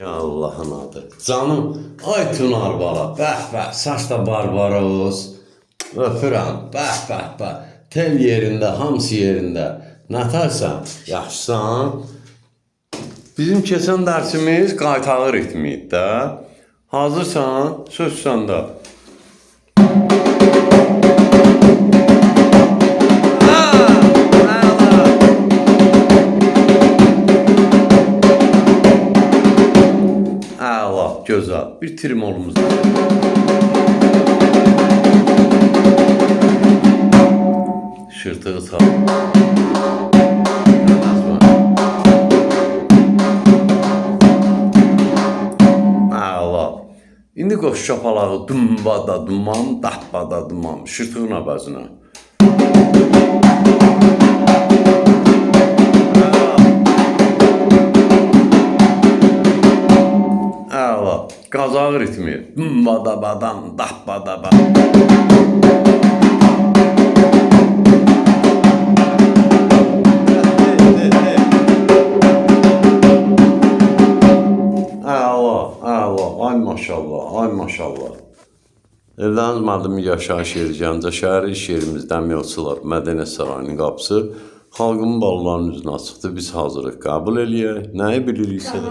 Ya Allah'ın adı. Canım, ay Tunar bala, bəh, saç da barbaros. Öpürəm, bəh. Tel yerində, hamısı yerində. Natarsan, yaxşısan? Bizim keçən dərsimiz qaytağı ritmi idi də. Hazırsan, söz səndə. Əla, gözəl. Bir trimolumuz var. Şırtığı sağ. Əla. İndi qoş şapalağı dumbada dumam, dahbada dumam. Şırtığın əvəzinə. Əla. Qazağı ritmi. Dumbada badam, dahbada badam. Ay maşallah. Evləriniz müəllimi yaşayış yeri Gəncə şəhəri, iş yerimiz Dəmiryolçular Mədəniyyət Sarayının qapısı. Xalqımın balalarının üzünə açıqdır, biz hazırıq qəbul eləyək. Nəyi biliriksə də.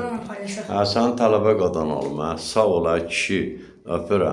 Sən tələbə qadan olma, sağ ol kişi, öpürəm.